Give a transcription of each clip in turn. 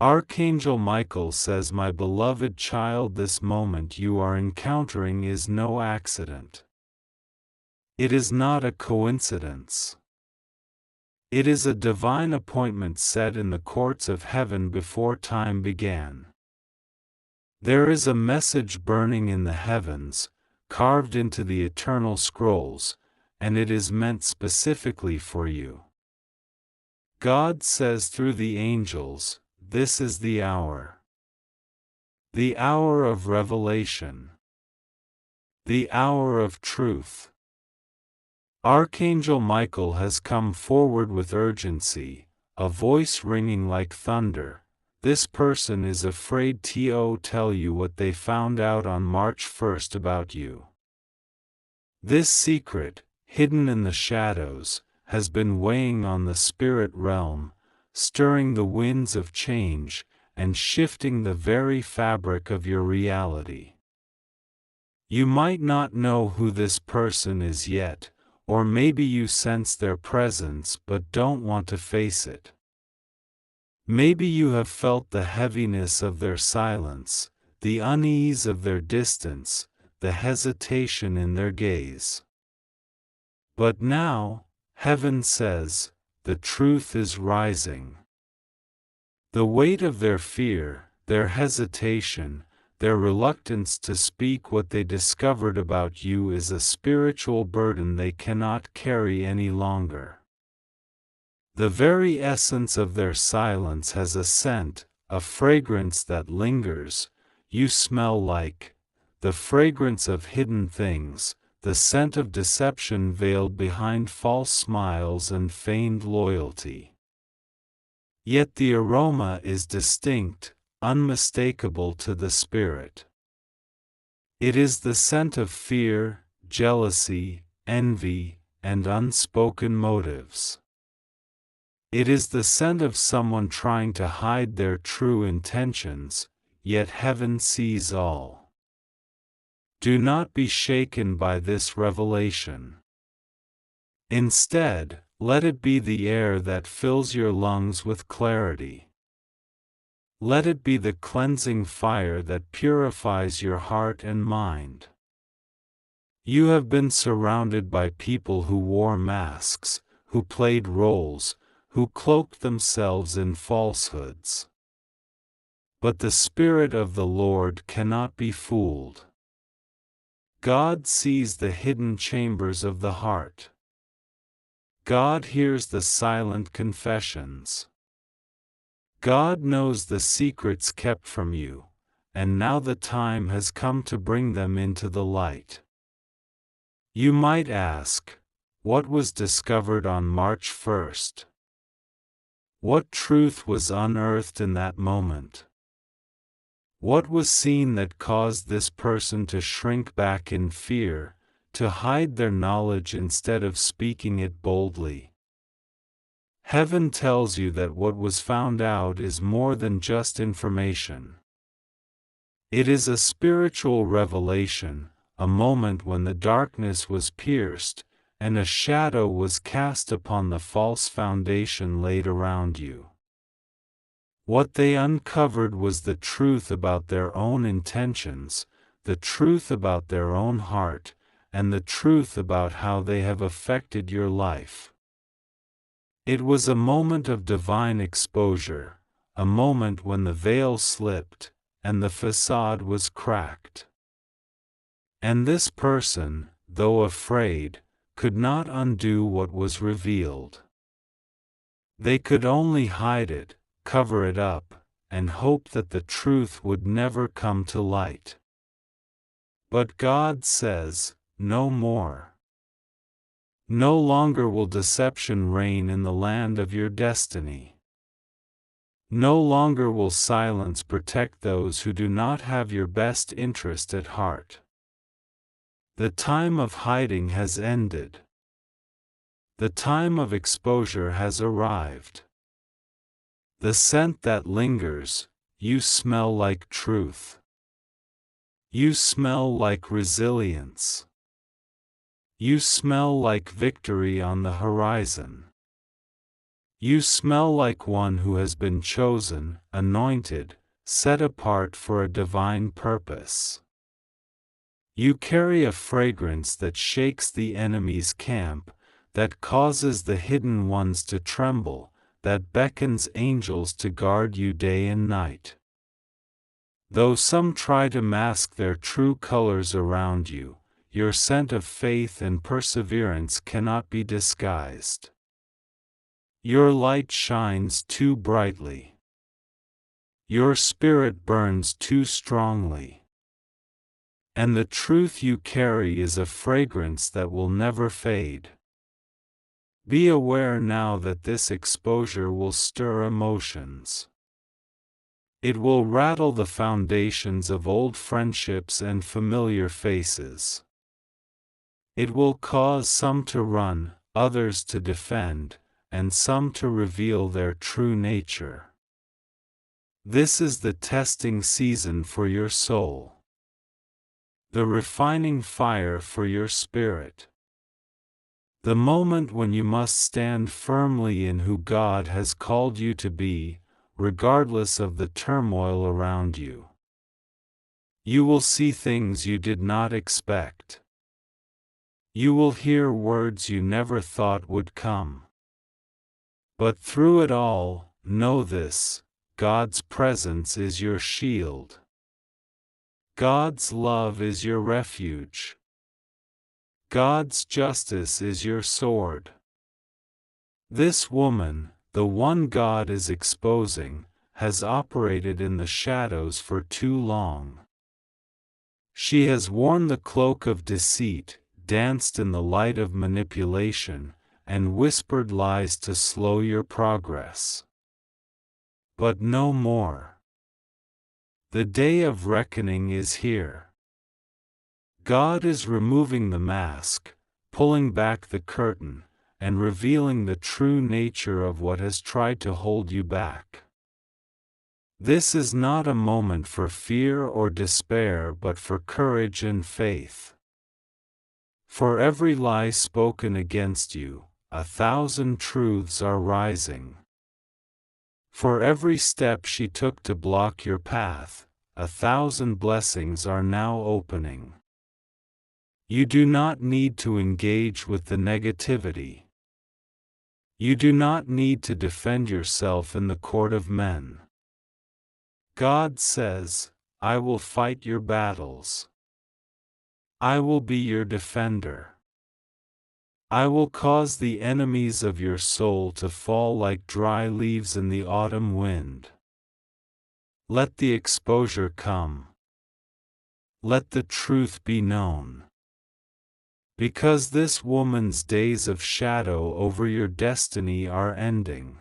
Archangel Michael says, "My beloved child, this moment you are encountering is no accident. It is not a coincidence. It is a divine appointment set in the courts of heaven before time began. There is a message burning in the heavens, carved into the eternal scrolls, and it is meant specifically for you. God says through the angels, this is the hour. The hour of revelation. The hour of truth. Archangel Michael has come forward with urgency, a voice ringing like thunder. This person is afraid to tell you what they found out on March 1st about you. This secret, hidden in the shadows, has been weighing on the spirit realm, stirring the winds of change, and shifting the very fabric of your reality. You might not know who this person is yet, or maybe you sense their presence but don't want to face it. Maybe you have felt the heaviness of their silence, the unease of their distance, the hesitation in their gaze. But now, heaven says, the truth is rising. The weight of their fear, their hesitation, their reluctance to speak what they discovered about you is a spiritual burden they cannot carry any longer. The very essence of their silence has a scent, a fragrance that lingers. You smell like the fragrance of hidden things, the scent of deception veiled behind false smiles and feigned loyalty. Yet the aroma is distinct, unmistakable to the spirit. It is the scent of fear, jealousy, envy, and unspoken motives. It is the scent of someone trying to hide their true intentions, yet heaven sees all. Do not be shaken by this revelation. Instead, let it be the air that fills your lungs with clarity. Let it be the cleansing fire that purifies your heart and mind. You have been surrounded by people who wore masks, who played roles, who cloaked themselves in falsehoods. But the Spirit of the Lord cannot be fooled. God sees the hidden chambers of the heart. God hears the silent confessions. God knows the secrets kept from you, and now the time has come to bring them into the light. You might ask, what was discovered on March 1st? What truth was unearthed in that moment? What was seen that caused this person to shrink back in fear, to hide their knowledge instead of speaking it boldly? Heaven tells you that what was found out is more than just information. It is a spiritual revelation, a moment when the darkness was pierced, and a shadow was cast upon the false foundation laid around you. What they uncovered was the truth about their own intentions, the truth about their own heart, and the truth about how they have affected your life. It was a moment of divine exposure, a moment when the veil slipped, and the facade was cracked. And this person, though afraid, could not undo what was revealed. They could only hide it, cover it up, and hope that the truth would never come to light. But God says, no more. No longer will deception reign in the land of your destiny. No longer will silence protect those who do not have your best interest at heart. The time of hiding has ended. The time of exposure has arrived. The scent that lingers, you smell like truth. You smell like resilience. You smell like victory on the horizon. You smell like one who has been chosen, anointed, set apart for a divine purpose. You carry a fragrance that shakes the enemy's camp, that causes the hidden ones to tremble, that beckons angels to guard you day and night. Though some try to mask their true colors around you, your scent of faith and perseverance cannot be disguised. Your light shines too brightly. Your spirit burns too strongly. And the truth you carry is a fragrance that will never fade. Be aware now that this exposure will stir emotions. It will rattle the foundations of old friendships and familiar faces. It will cause some to run, others to defend, and some to reveal their true nature. This is the testing season for your soul. The refining fire for your spirit. The moment when you must stand firmly in who God has called you to be, regardless of the turmoil around you. You will see things you did not expect. You will hear words you never thought would come. But through it all, know this: God's presence is your shield. God's love is your refuge. God's justice is your sword. This woman, the one God is exposing, has operated in the shadows for too long. She has worn the cloak of deceit, danced in the light of manipulation, and whispered lies to slow your progress. But no more. The day of reckoning is here. God is removing the mask, pulling back the curtain, and revealing the true nature of what has tried to hold you back. This is not a moment for fear or despair, but for courage and faith. For every lie spoken against you, 1,000 truths are rising. For every step she took to block your path, 1,000 blessings are now opening. You do not need to engage with the negativity. You do not need to defend yourself in the court of men. God says, I will fight your battles. I will be your defender. I will cause the enemies of your soul to fall like dry leaves in the autumn wind. Let the exposure come. Let the truth be known. Because this woman's days of shadow over your destiny are ending.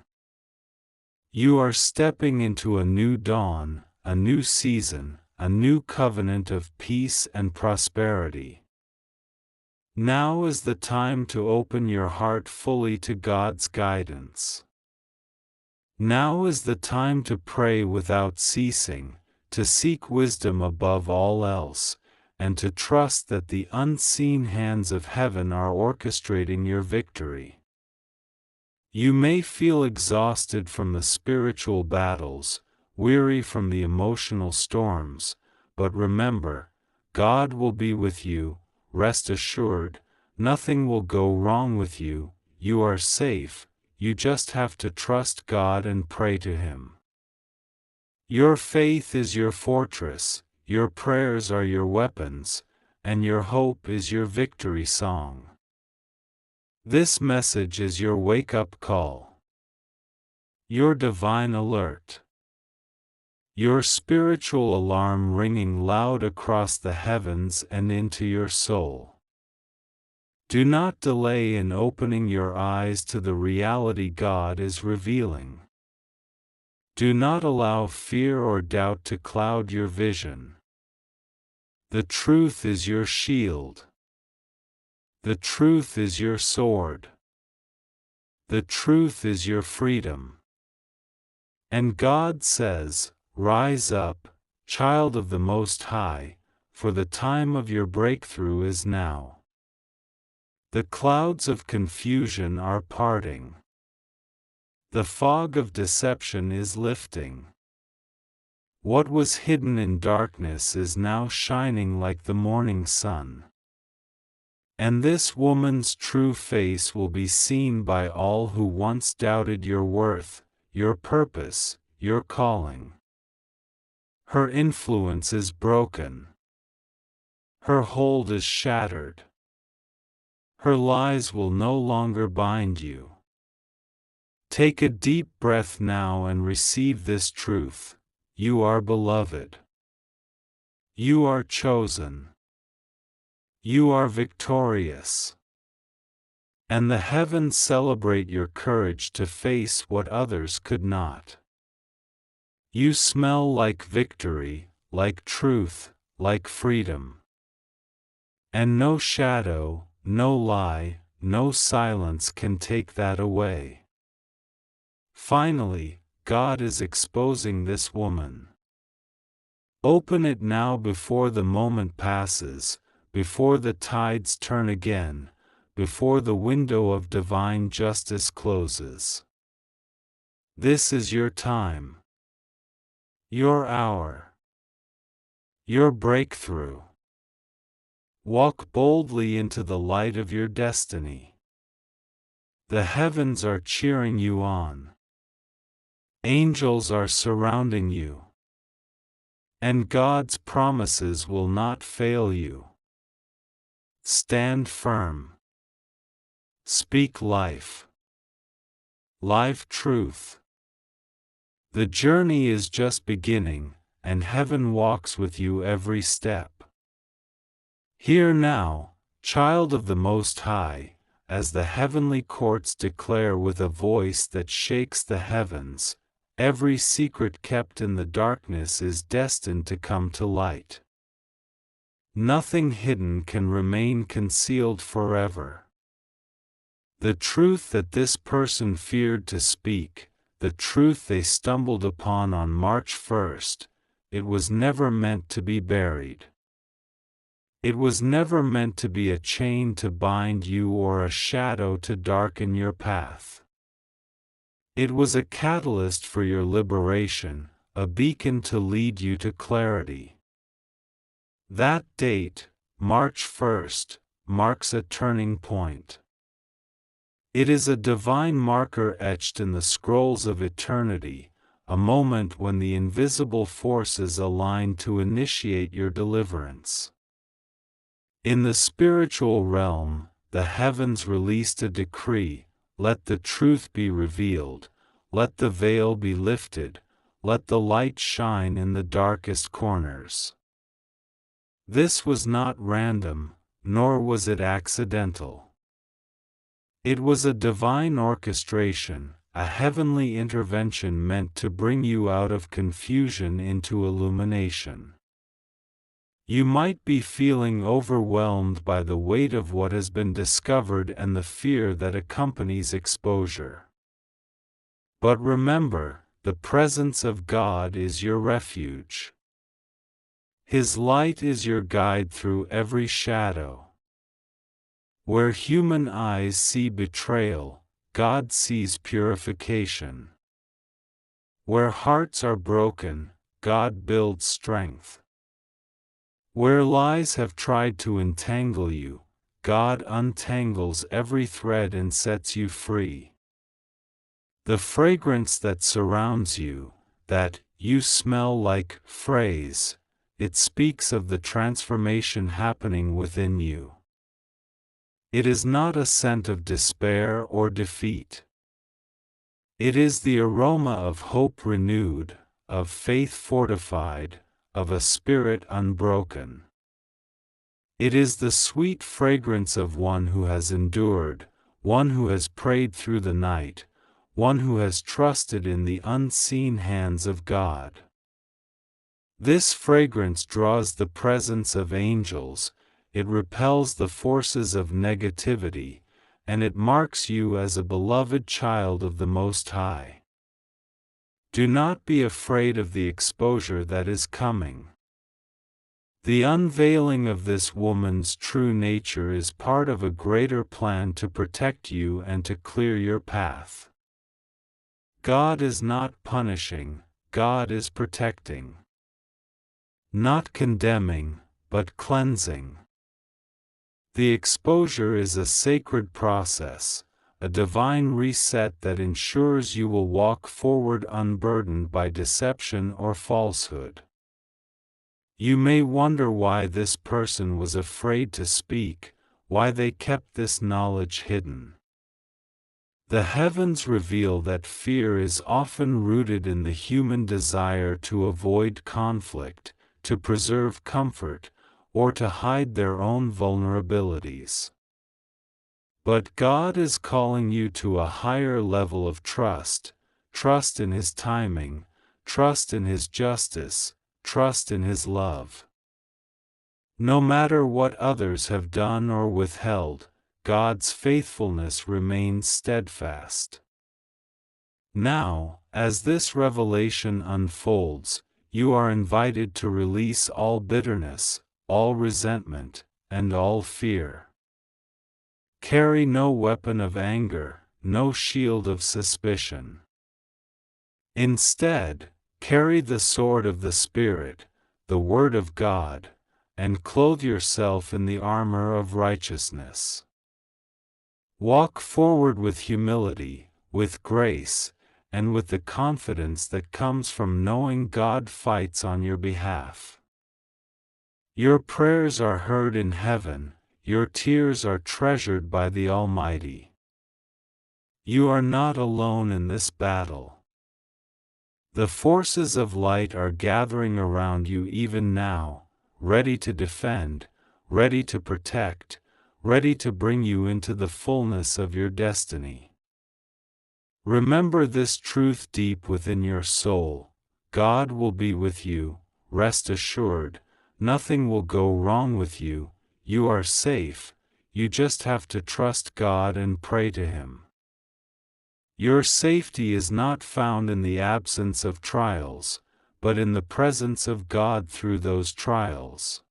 You are stepping into a new dawn, a new season, a new covenant of peace and prosperity. Now is the time to open your heart fully to God's guidance. Now is the time to pray without ceasing, to seek wisdom above all else, and to trust that the unseen hands of heaven are orchestrating your victory. You may feel exhausted from the spiritual battles, weary from the emotional storms, but remember, God will be with you. Rest assured, nothing will go wrong with you. You are safe. You just have to trust God and pray to Him. Your faith is your fortress, your prayers are your weapons, and your hope is your victory song. This message is your wake-up call. Your divine alert. Your spiritual alarm ringing loud across the heavens and into your soul. Do not delay in opening your eyes to the reality God is revealing. Do not allow fear or doubt to cloud your vision. The truth is your shield. The truth is your sword. The truth is your freedom. And God says, rise up, child of the Most High, for the time of your breakthrough is now. The clouds of confusion are parting. The fog of deception is lifting. What was hidden in darkness is now shining like the morning sun. And this woman's true face will be seen by all who once doubted your worth, your purpose, your calling. Her influence is broken. Her hold is shattered. Her lies will no longer bind you. Take a deep breath now and receive this truth: you are beloved. You are chosen. You are victorious. And the heavens celebrate your courage to face what others could not. You smell like victory, like truth, like freedom. And no shadow, no lie, no silence can take that away. Finally, God is exposing this woman. Open it now before the moment passes, before the tides turn again, before the window of divine justice closes. This is your time. Your hour. Your breakthrough. Walk boldly into the light of your destiny. The heavens are cheering you on. Angels are surrounding you. And God's promises will not fail you. Stand firm. Speak life. Life truth. The journey is just beginning, and heaven walks with you every step. Hear now, child of the Most High, as the heavenly courts declare with a voice that shakes the heavens: every secret kept in the darkness is destined to come to light. Nothing hidden can remain concealed forever. The truth that this person feared to speak, the truth they stumbled upon on March 1st, it was never meant to be buried. It was never meant to be a chain to bind you or a shadow to darken your path. It was a catalyst for your liberation, a beacon to lead you to clarity. That date, March 1st, marks a turning point. It is a divine marker etched in the scrolls of eternity, a moment when the invisible forces align to initiate your deliverance. In the spiritual realm, the heavens released a decree: let the truth be revealed, let the veil be lifted, let the light shine in the darkest corners. This was not random, nor was it accidental. It was a divine orchestration, a heavenly intervention meant to bring you out of confusion into illumination. You might be feeling overwhelmed by the weight of what has been discovered and the fear that accompanies exposure. But remember, the presence of God is your refuge. His light is your guide through every shadow. Where human eyes see betrayal, God sees purification. Where hearts are broken, God builds strength. Where lies have tried to entangle you, God untangles every thread and sets you free. The fragrance that surrounds you, that "you smell like" phrase, it speaks of the transformation happening within you. It is not a scent of despair or defeat. It is the aroma of hope renewed, of faith fortified, of a spirit unbroken. It is the sweet fragrance of one who has endured, one who has prayed through the night, one who has trusted in the unseen hands of God. This fragrance draws the presence of angels, it repels the forces of negativity, and it marks you as a beloved child of the Most High. Do not be afraid of the exposure that is coming. The unveiling of this woman's true nature is part of a greater plan to protect you and to clear your path. God is not punishing, God is protecting. Not condemning, but cleansing. The exposure is a sacred process, a divine reset that ensures you will walk forward unburdened by deception or falsehood. You may wonder why this person was afraid to speak, why they kept this knowledge hidden. The heavens reveal that fear is often rooted in the human desire to avoid conflict, to preserve comfort, or to hide their own vulnerabilities. But God is calling you to a higher level of trust, trust in His timing, trust in His justice, trust in His love. No matter what others have done or withheld, God's faithfulness remains steadfast. Now, as this revelation unfolds, you are invited to release all bitterness, all resentment, and all fear. Carry no weapon of anger, no shield of suspicion. Instead, carry the sword of the Spirit, the Word of God, and clothe yourself in the armor of righteousness. Walk forward with humility, with grace, and with the confidence that comes from knowing God fights on your behalf. Your prayers are heard in heaven, your tears are treasured by the Almighty. You are not alone in this battle. The forces of light are gathering around you even now, ready to defend, ready to protect, ready to bring you into the fullness of your destiny. Remember this truth deep within your soul: God will be with you, rest assured, nothing will go wrong with you, you are safe, you just have to trust God and pray to Him. Your safety is not found in the absence of trials, but in the presence of God through those trials.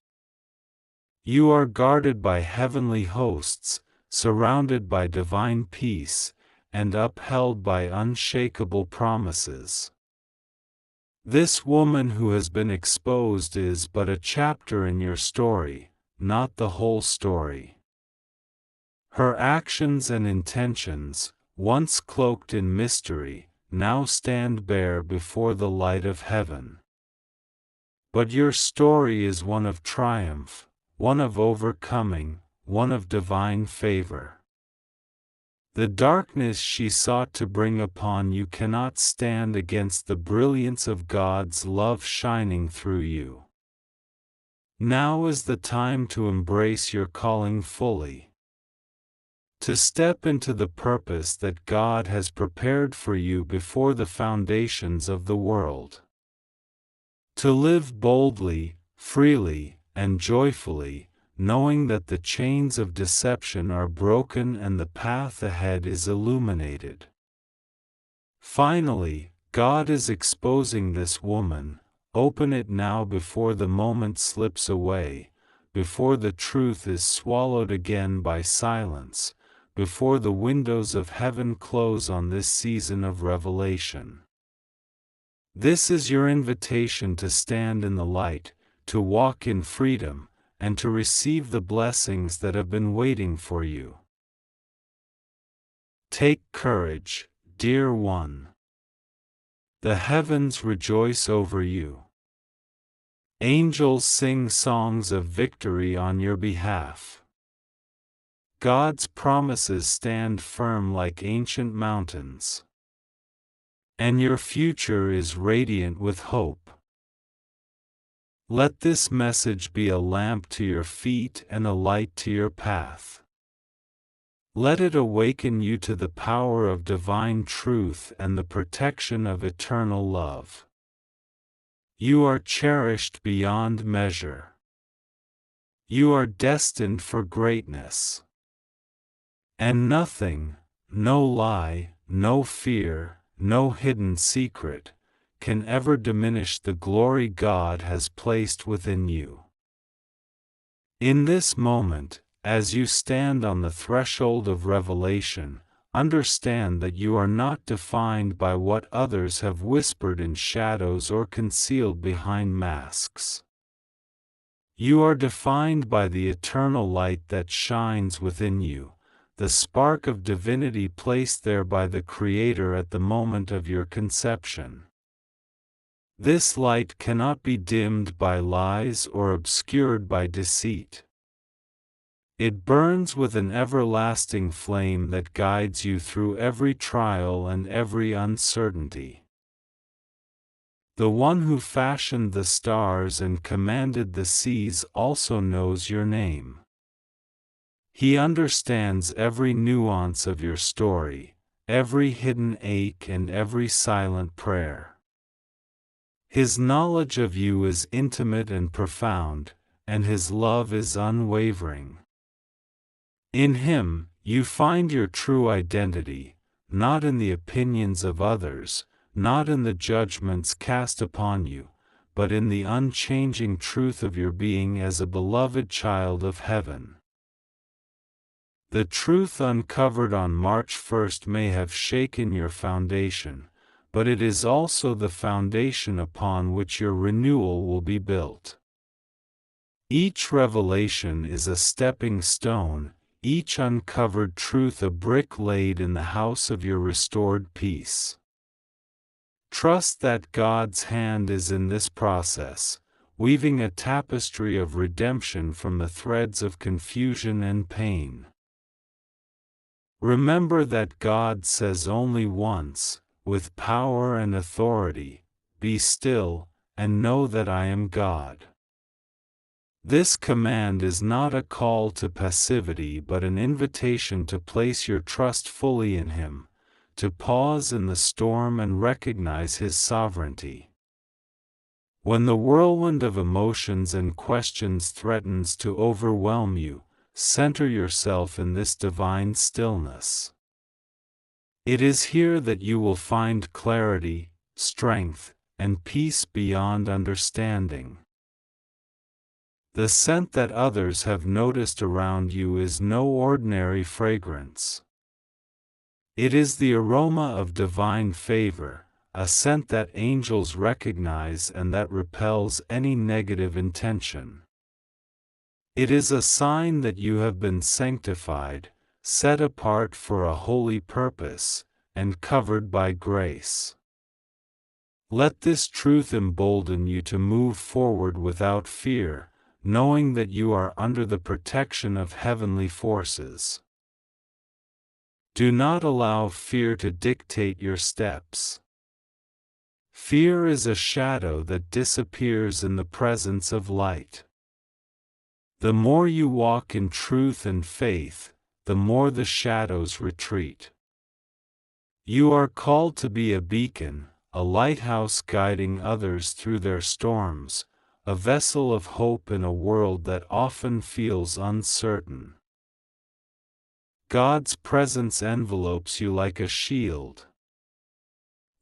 You are guarded by heavenly hosts, surrounded by divine peace, and upheld by unshakable promises. This woman who has been exposed is but a chapter in your story, not the whole story. Her actions and intentions, once cloaked in mystery, now stand bare before the light of heaven. But your story is one of triumph, one of overcoming, one of divine favor. The darkness she sought to bring upon you cannot stand against the brilliance of God's love shining through you. Now is the time to embrace your calling fully. To step into the purpose that God has prepared for you before the foundations of the world. To live boldly, freely, and joyfully, knowing that the chains of deception are broken and the path ahead is illuminated. Finally, God is exposing this woman. Open it now before the moment slips away, before the truth is swallowed again by silence, before the windows of heaven close on this season of revelation. This is your invitation to stand in the light, to walk in freedom, and to receive the blessings that have been waiting for you. Take courage, dear one. The heavens rejoice over you. Angels sing songs of victory on your behalf. God's promises stand firm like ancient mountains. And your future is radiant with hope. Let this message be a lamp to your feet and a light to your path. Let it awaken you to the power of divine truth and the protection of eternal love. You are cherished beyond measure. You are destined for greatness. And nothing, no lie, no fear, no hidden secret, can ever diminish the glory God has placed within you. In this moment, as you stand on the threshold of revelation, understand that you are not defined by what others have whispered in shadows or concealed behind masks. You are defined by the eternal light that shines within you, the spark of divinity placed there by the Creator at the moment of your conception. This light cannot be dimmed by lies or obscured by deceit. It burns with an everlasting flame that guides you through every trial and every uncertainty. The one who fashioned the stars and commanded the seas also knows your name. He understands every nuance of your story, every hidden ache and every silent prayer. His knowledge of you is intimate and profound, and his love is unwavering. In him, you find your true identity, not in the opinions of others, not in the judgments cast upon you, but in the unchanging truth of your being as a beloved child of heaven. The truth uncovered on March 1st may have shaken your foundation, but it is also the foundation upon which your renewal will be built. Each revelation is a stepping stone, each uncovered truth a brick laid in the house of your restored peace. Trust that God's hand is in this process, weaving a tapestry of redemption from the threads of confusion and pain. Remember that God says only once, with power and authority, "Be still, and know that I am God." This command is not a call to passivity but an invitation to place your trust fully in Him, to pause in the storm and recognize His sovereignty. When the whirlwind of emotions and questions threatens to overwhelm you, center yourself in this divine stillness. It is here that you will find clarity, strength, and peace beyond understanding. The scent that others have noticed around you is no ordinary fragrance. It is the aroma of divine favor, a scent that angels recognize and that repels any negative intention. It is a sign that you have been sanctified, set apart for a holy purpose, and covered by grace. Let this truth embolden you to move forward without fear, knowing that you are under the protection of heavenly forces. Do not allow fear to dictate your steps. Fear is a shadow that disappears in the presence of light. The more you walk in truth and faith, the more the shadows retreat. You are called to be a beacon, a lighthouse guiding others through their storms, a vessel of hope in a world that often feels uncertain. God's presence envelopes you like a shield.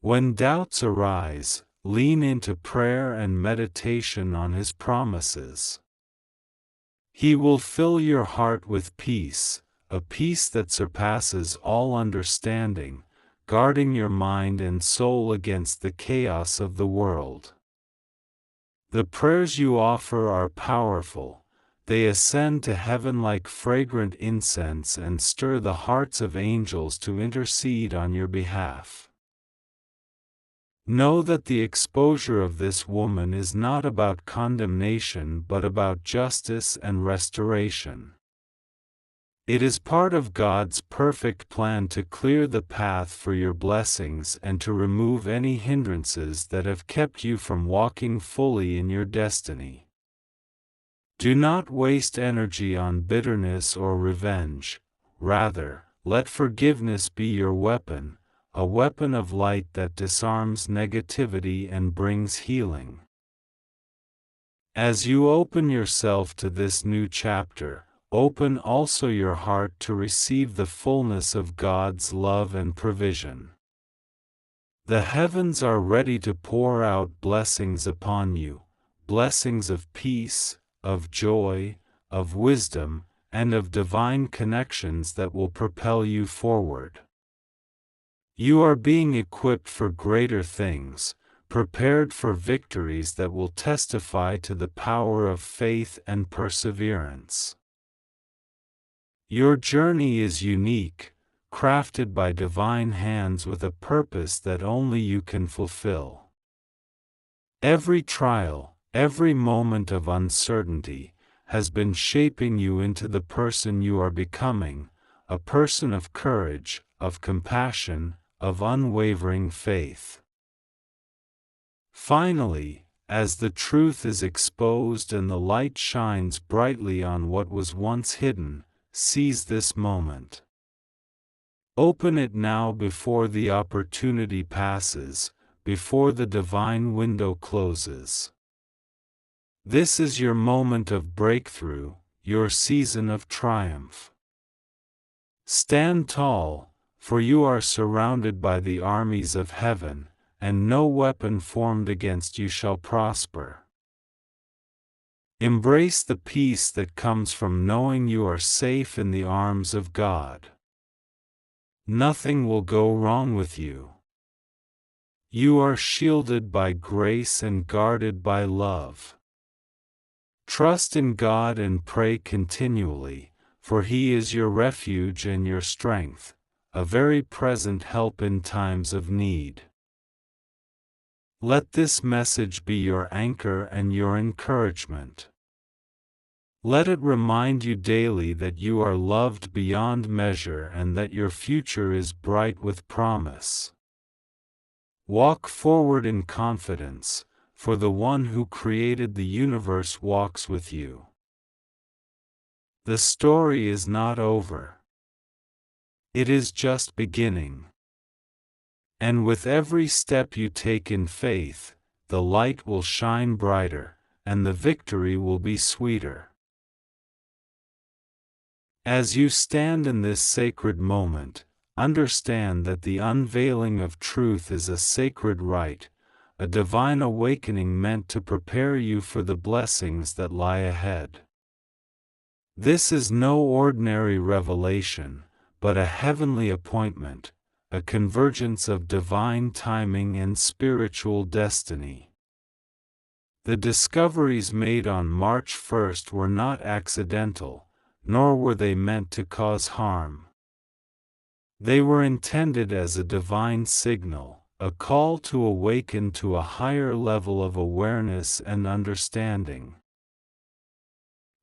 When doubts arise, lean into prayer and meditation on His promises. He will fill your heart with peace, a peace that surpasses all understanding, guarding your mind and soul against the chaos of the world. The prayers you offer are powerful. They ascend to heaven like fragrant incense and stir the hearts of angels to intercede on your behalf. Know that the exposure of this woman is not about condemnation but about justice and restoration. It is part of God's perfect plan to clear the path for your blessings and to remove any hindrances that have kept you from walking fully in your destiny. Do not waste energy on bitterness or revenge. Rather, let forgiveness be your weapon, a weapon of light that disarms negativity and brings healing. As you open yourself to this new chapter, open also your heart to receive the fullness of God's love and provision. The heavens are ready to pour out blessings upon you, blessings of peace, of joy, of wisdom, and of divine connections that will propel you forward. You are being equipped for greater things, prepared for victories that will testify to the power of faith and perseverance. Your journey is unique, crafted by divine hands with a purpose that only you can fulfill. Every trial, every moment of uncertainty, has been shaping you into the person you are becoming, a person of courage, of compassion, of unwavering faith. Finally, as the truth is exposed and the light shines brightly on what was once hidden, seize this moment. Open it now before the opportunity passes, before the divine window closes. This is your moment of breakthrough, your season of triumph. Stand tall, for you are surrounded by the armies of heaven, and no weapon formed against you shall prosper. Embrace the peace that comes from knowing you are safe in the arms of God. Nothing will go wrong with you. You are shielded by grace and guarded by love. Trust in God and pray continually, for He is your refuge and your strength, a very present help in times of need. Let this message be your anchor and your encouragement. Let it remind you daily that you are loved beyond measure and that your future is bright with promise. Walk forward in confidence, for the One who created the universe walks with you. The story is not over. It is just beginning. And with every step you take in faith, the light will shine brighter, and the victory will be sweeter. As you stand in this sacred moment, understand that the unveiling of truth is a sacred rite, a divine awakening meant to prepare you for the blessings that lie ahead. This is no ordinary revelation, but a heavenly appointment, a convergence of divine timing and spiritual destiny. The discoveries made on March 1st were not accidental, nor were they meant to cause harm. They were intended as a divine signal, a call to awaken to a higher level of awareness and understanding.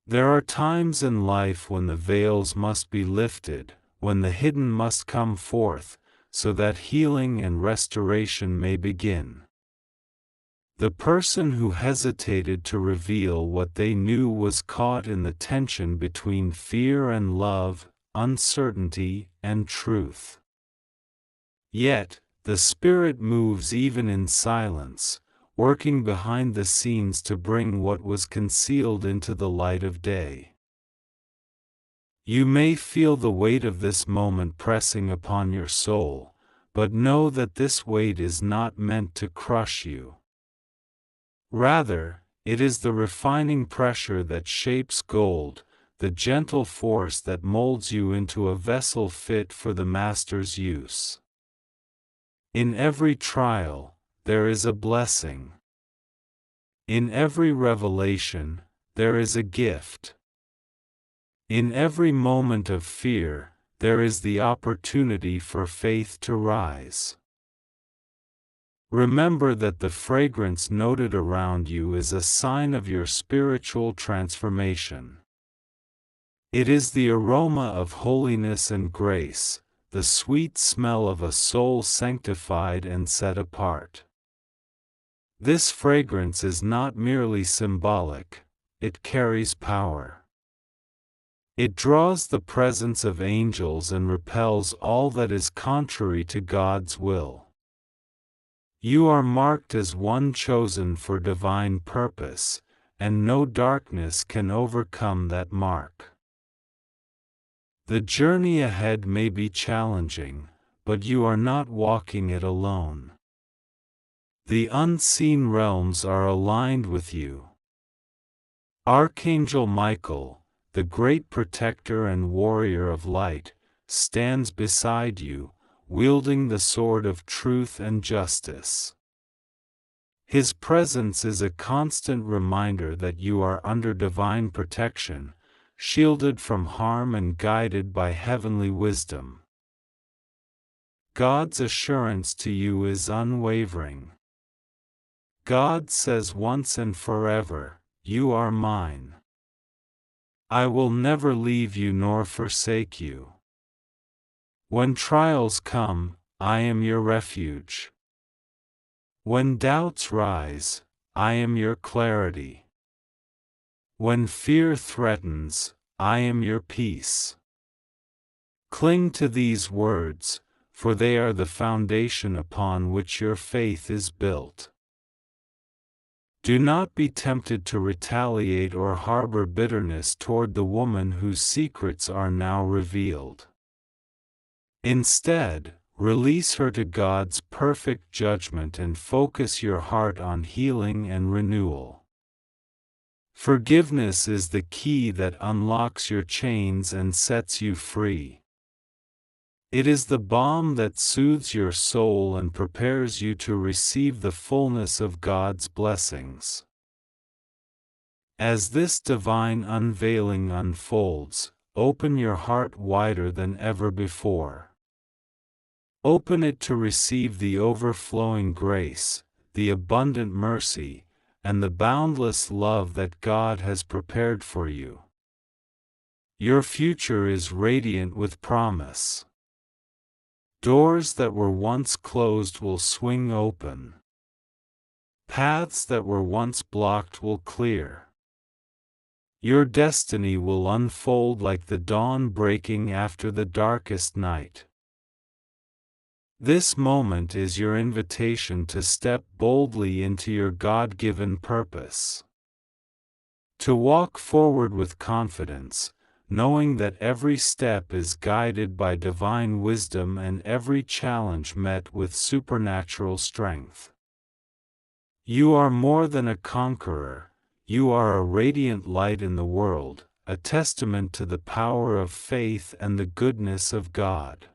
There are times in life when the veils must be lifted, when the hidden must come forth, so that healing and restoration may begin. The person who hesitated to reveal what they knew was caught in the tension between fear and love, uncertainty and truth. Yet, the Spirit moves even in silence, working behind the scenes to bring what was concealed into the light of day. You may feel the weight of this moment pressing upon your soul, but know that this weight is not meant to crush you. Rather, it is the refining pressure that shapes gold, the gentle force that molds you into a vessel fit for the Master's use. In every trial, there is a blessing. In every revelation, there is a gift. In every moment of fear, there is the opportunity for faith to rise. Remember that the fragrance noted around you is a sign of your spiritual transformation. It is the aroma of holiness and grace, the sweet smell of a soul sanctified and set apart. This fragrance is not merely symbolic, it carries power. It draws the presence of angels and repels all that is contrary to God's will. You are marked as one chosen for divine purpose, and no darkness can overcome that mark. The journey ahead may be challenging, but you are not walking it alone. The unseen realms are aligned with you. Archangel Michael, the great protector and warrior of light, stands beside you, wielding the sword of truth and justice. His presence is a constant reminder that you are under divine protection, shielded from harm and guided by heavenly wisdom. God's assurance to you is unwavering. God says once and forever, "You are mine. I will never leave you nor forsake you. When trials come, I am your refuge. When doubts rise, I am your clarity. When fear threatens, I am your peace." Cling to these words, for they are the foundation upon which your faith is built. Do not be tempted to retaliate or harbor bitterness toward the woman whose secrets are now revealed. Instead, release her to God's perfect judgment and focus your heart on healing and renewal. Forgiveness is the key that unlocks your chains and sets you free. It is the balm that soothes your soul and prepares you to receive the fullness of God's blessings. As this divine unveiling unfolds, open your heart wider than ever before. Open it to receive the overflowing grace, the abundant mercy, and the boundless love that God has prepared for you. Your future is radiant with promise. Doors that were once closed will swing open. Paths that were once blocked will clear. Your destiny will unfold like the dawn breaking after the darkest night. This moment is your invitation to step boldly into your God-given purpose. To walk forward with confidence, knowing that every step is guided by divine wisdom and every challenge met with supernatural strength. You are more than a conqueror, you are a radiant light in the world, a testament to the power of faith and the goodness of God.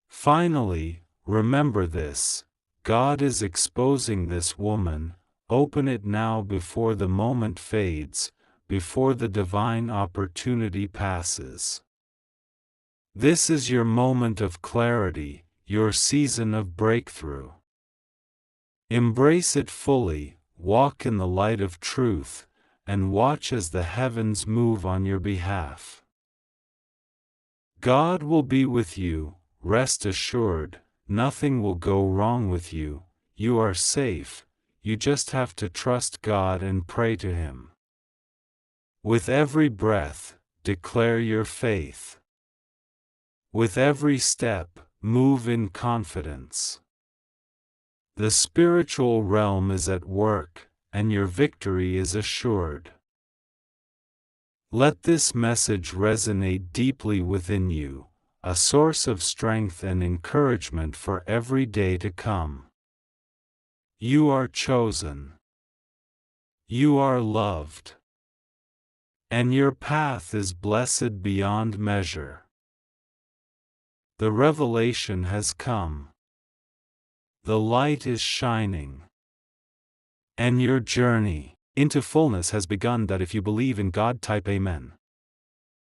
Finally, remember this: God is exposing this woman. Open it now before the moment fades, before the divine opportunity passes. This is your moment of clarity, your season of breakthrough. Embrace it fully, walk in the light of truth, and watch as the heavens move on your behalf. God will be with you. Rest assured, nothing will go wrong with you. You are safe. You just have to trust God and pray to Him. With every breath, declare your faith. With every step, move in confidence. The spiritual realm is at work, and your victory is assured. Let this message resonate deeply within you, a source of strength and encouragement for every day to come. You are chosen. You are loved. And your path is blessed beyond measure. The revelation has come. The light is shining. And your journey into fullness has begun. That if you believe in God, type Amen.